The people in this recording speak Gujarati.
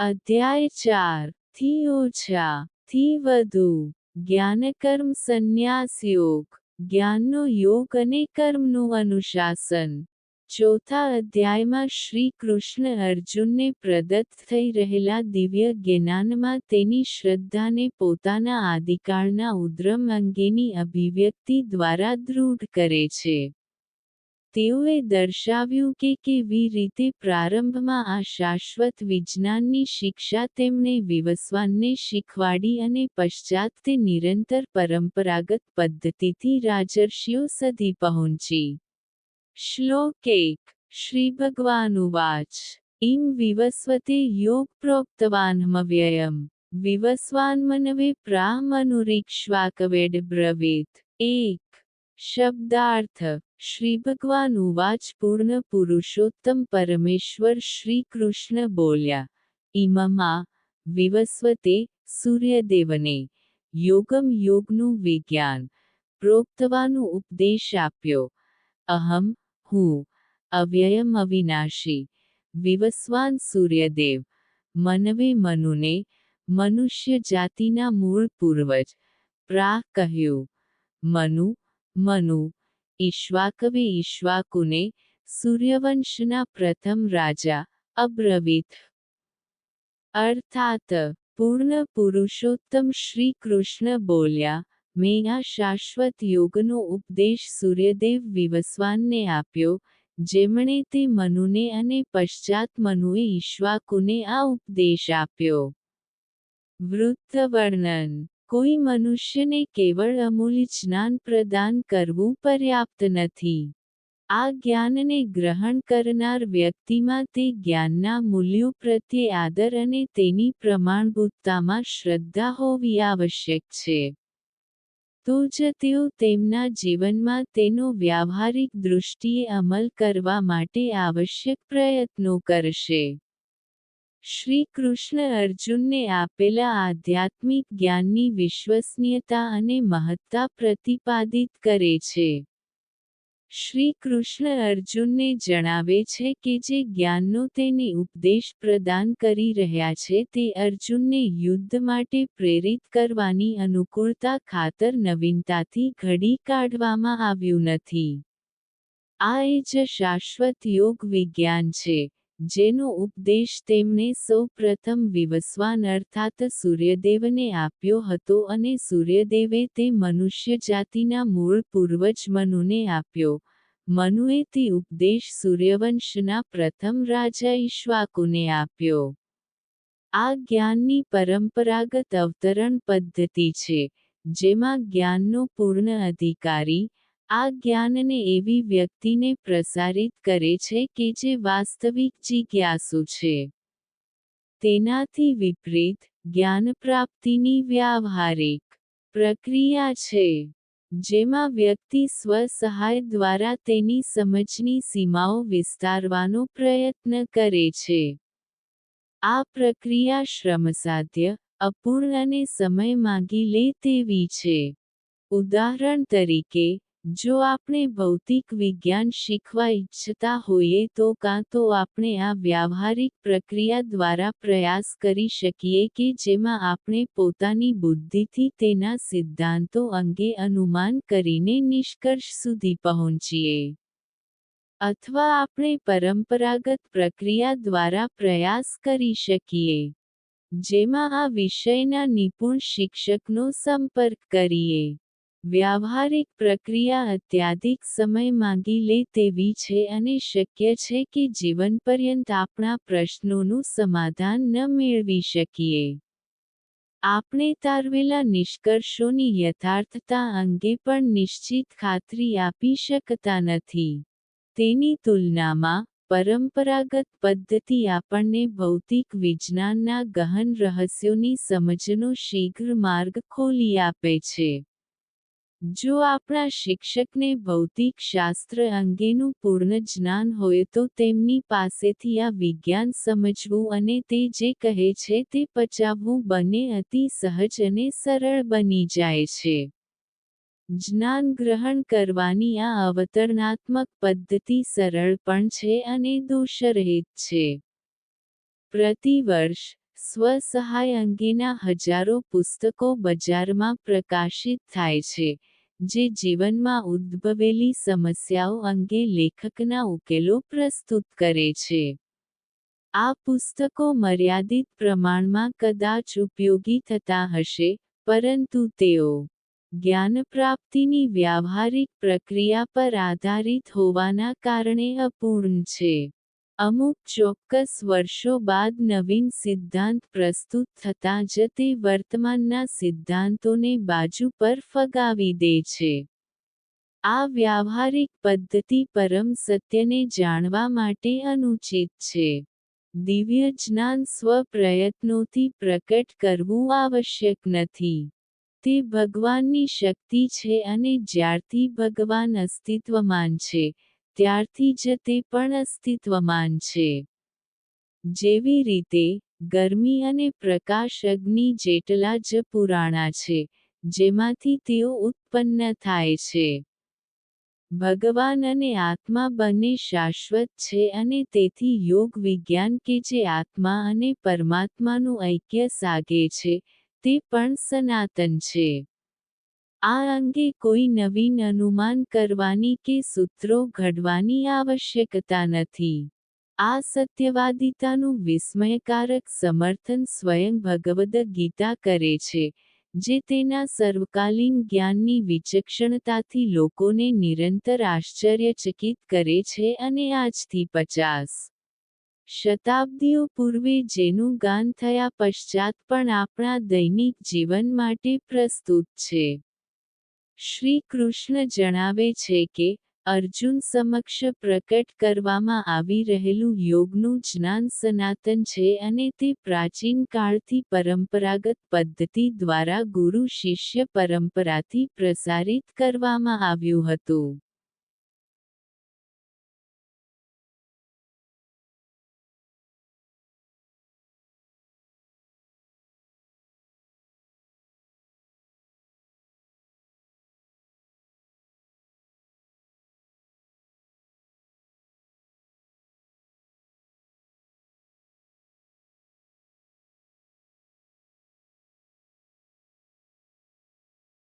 અધ્યાય 4 થી ઓછા થી વધુ જ્ઞાનકર્મ સંન્યાસ યોગ, જ્ઞાનનો યોગ અને કર્મનું અનુશાસન. ચોથા અધ્યાયમાં શ્રી કૃષ્ણ અર્જુનને પ્રદત્ત થઈ રહેલા દિવ્ય જ્ઞાનમાં તેની શ્રદ્ધાને પોતાના આદિકાળના ઉદ્રમ અંગેની અભિવ્યક્તિ દ્વારા દૃઢ કરે છે. તેઓએ દર્શાવ્યું કે કેવી રીતે પ્રારંભમાં આ શાશ્વત વિજ્ઞાનની શિક્ષા તેમણે વિવસ્વાનને શીખવાડી અને પશ્ચાત તે નિરંતર પરંપરાગત પદ્ધતિથી રાજર્ષિઓ સુધી પહોંચી. શ્લોક 1 શ્રી ભગવાનુવાચ ઇમ વિવસ્વતે યોગ પ્રોક્તવાન્હમવ્યયમ વિવસ્વાન્મનવે પ્રાહમનુરીક્ષ્વાકવેડ બ્રવીત. 1 શબ્દાર્થ શ્રી ભગવાન ઉવાચ પૂર્ણ પુરુષોત્તમ પરમેશ્વર શ્રી કૃષ્ણ બોલ્યા, ઇમમાં વિવસ્વતે સૂર્યદેવને યોગમ યોગનું વિજ્ઞાન પ્રોક્તવાનો ઉપદેશ આપ્યો. અહમ હું અવ્યયમ અવિનાશી વિવસ્વાન સૂર્યદેવ મનવે મનુને મનુષ્ય જાતિના મૂળ પૂર્વજ પ્રાહ કહ્યું. મનુ ઈક્ષ્વાકવે ઈક્ષ્વાકુને સૂર્યવંશના પ્રથમ રાજા અબ્રવીત. અર્થાત પૂર્ણ પુરુષોત્તમ શ્રી કૃષ્ણ બોલ્યા, મેં આ શાશ્વત યોગનો ઉપદેશ સૂર્યદેવ વિવસ્વાનને આપ્યો, જેમણે તે મનુને અને પશ્ચાત મનુએ ઈક્ષ્વાકુને આ ઉપદેશ આપ્યો. વૃત્તવર્ણન કોઈ મનુષ્યને કેવળ અમૂલ્ય જ્ઞાન પ્રદાન કરવું પર્યાપ્ત નથી. આ જ્ઞાનને ગ્રહણ કરનાર વ્યક્તિમાં તે જ્ઞાનના મૂલ્યો પ્રત્યે આદર અને તેની પ્રમાણભૂતતામાં શ્રદ્ધા હોવી આવશ્યક છે. તો જ તેઓ તેમના જીવનમાં તેનો વ્યાવહારિક દૃષ્ટિએ અમલ કરવા માટે આવશ્યક પ્રયત્નો કરશે. શ્રી કૃષ્ણ અર્જુનને આપેલા આધ્યાત્મિક જ્ઞાનની વિશ્વસનીયતા અને મહત્તા પ્રતિપાદિત કરે છે. શ્રી કૃષ્ણ અર્જુનને જણાવે છે કે જે જ્ઞાનનો તેને ઉપદેશ પ્રદાન કરી રહ્યા છે તે અર્જુનને યુદ્ધ માટે પ્રેરિત કરવાની અનુકૂળતા ખાતર નવીનતાથી ઘડી કાઢવામાં આવ્યું નથી. આ એ જ શાશ્વત યોગ વિજ્ઞાન છે, જેનો ઉપદેશ તેમણે સૌ પ્રથમ વિવસ્વાન અર્થાત સૂર્યદેવને આપ્યો હતો અને સૂર્યદેવે તે મનુષ્ય જાતિના મૂળ પૂર્વજ મનુને આપ્યો. મનુએ તે ઉપદેશ સૂર્યવંશના પ્રથમ રાજા ઈક્ષ્વાકુને આપ્યો. આ જ્ઞાનની પરંપરાગત અવતરણ પદ્ધતિ છે, જેમાં જ્ઞાનનો પૂર્ણ અધિકારી આ જ્ઞાનને એવી વ્યક્તિને પ્રસારિત કરે છે કે જે વાસ્તવિક જિજ્ઞાસુ છે. તેનાથી વિપરીત, જ્ઞાનપ્રાપ્તિની વ્યાવહારિક પ્રક્રિયા છે, જેમાં વ્યક્તિ સ્વ-સહાય દ્વારા તેની સમજની સીમાઓ વિસ્તારવાનો પ્રયત્ન કરે છે. આ પ્રક્રિયા શ્રમસાધ્ય, અપૂર્ણ અને સમય માંગી લે તેવી છે. ઉદાહરણ તરીકે, જો આપણે ભૌતિક વિજ્ઞાન શીખવા ઈચ્છતા હોઈએ તો કાં તો આપણે આ વ્યાવહારિક પ્રક્રિયા દ્વારા પ્રયાસ કરી શકીએ કે જેમાં આપણે પોતાની બુદ્ધિથી તેના સિદ્ધાંતો અંગે અનુમાન કરીને નિષ્કર્ષ સુધી પહોંચીએ. અથવા આપણે પરંપરાગત પ્રક્રિયા દ્વારા પ્રયાસ કરી શકીએ, જેમાં આ વિષયના નિપુણ શિક્ષકનો સંપર્ક કરીએ. વ્યાવહારિક પ્રક્રિયા અત્યાધિક સમય માંગી લે તેવી છે અને શક્ય છે કે જીવનપર્યંત આપણા પ્રશ્નોનું સમાધાન ન મેળવી શકીએ. આપણે તારવેલા નિષ્કર્ષોની યથાર્થતા અંગે પણ નિશ્ચિત ખાતરી આપી શકતા નથી. તેની તુલનામાં, પરંપરાગત પદ્ધતિ આપણને ભૌતિક વિજ્ઞાનના ગહન રહસ્યોની સમજનો શીઘ્ર માર્ગ ખોલી આપે છે. જો આપણા શિક્ષકને ભૌતિક શાસ્ત્ર અંગેનું પૂર્ણ જ્ઞાન હોય તો તેમની પાસેથી આ વિજ્ઞાન સમજવું અને તે જે કહે છે તે પચાવવું બંને અતિ સહજ અને સરળ બની જાય છે. જ્ઞાન ગ્રહણ કરવાની આ અવતરણાત્મક પદ્ધતિ સરળ પણ છે અને દોષરહિત છે. પ્રતિવર્ષ, સ્વ-સહાય અંગેના હજારો પુસ્તકો બજારમાં પ્રકાશિત થાય છે, જે જીવનમાં ઉદ્ભવેલી સમસ્યાઓ અંગે લેખકના ઉકેલો પ્રસ્તુત કરે છે. આ પુસ્તકો મર્યાદિત પ્રમાણમાં કદાચ ઉપયોગી થતા હશે, પરંતુ તેઓ જ્ઞાનપ્રાપ્તિની વ્યાવહારિક પ્રક્રિયા પર આધારિત હોવાના કારણે અપૂર્ણ છે. અમુક ચોક્કસ વર્ષો બાદ નવીન સિદ્ધાંત પ્રસ્તુત થતાં જ તે વર્તમાનના સિદ્ધાંતોને બાજુ પર ફગાવી દે છે. આ વ્યાવહારિક પદ્ધતિ પરમ સત્યને જાણવા માટે અનુચિત છે. દિવ્ય જ્ઞાન સ્વ-પ્રયત્નોથી પ્રકટ કરવું આવશ્યક નથી. તે ભગવાનની શક્તિ છે અને જ્યારથી ભગવાન અસ્તિત્વમાન છે, ત્યારથી જ તે પણ અસ્તિત્વમાન છે. જેવી રીતે, ગરમી અને પ્રકાશ અગ્નિ જેટલા જ પુરાણા છે, જેમાંથી તેઓ ઉત્પન્ન થાય છે. ભગવાન અને આત્મા બંને શાશ્વત છે અને તેથી યોગ વિજ્ઞાન કે જે આત્મા અને પરમાત્માનું ઐક્ય સાગે છે, તે પણ સનાતન છે. આ અંગે કોઈ નવીન અનુમાન કરવાની કે સૂત્રો ઘડવાની આવશ્યકતા નથી. આ સત્યવાદિતાનું વિસ્મયકારક સમર્થન સ્વયં ભગવદ ગીતા કરે છે, જે તેના સર્વકાલીન જ્ઞાનની વિચક્ષણતાથી લોકોને નિરંતર આશ્ચર્યચકિત કરે છે અને આજથી 50 શતાબ્દીઓ પૂર્વે જેનું ગાન થયા પશ્ચાત પણ આપણા દૈનિક જીવન માટે પ્રસ્તુત છે. શ્રી કૃષ્ણ જણાવે છે કે, અર્જુન સમક્ષ પ્રકટ કરવામાં આવી રહેલું યોગનું જ્ઞાન સનાતન છે અને તે પ્રાચીન કાળથી પરંપરાગત પદ્ધતિ દ્વારા ગુરુ-શિષ્ય પરંપરાથી પ્રસારિત કરવામાં આવ્યું હતું.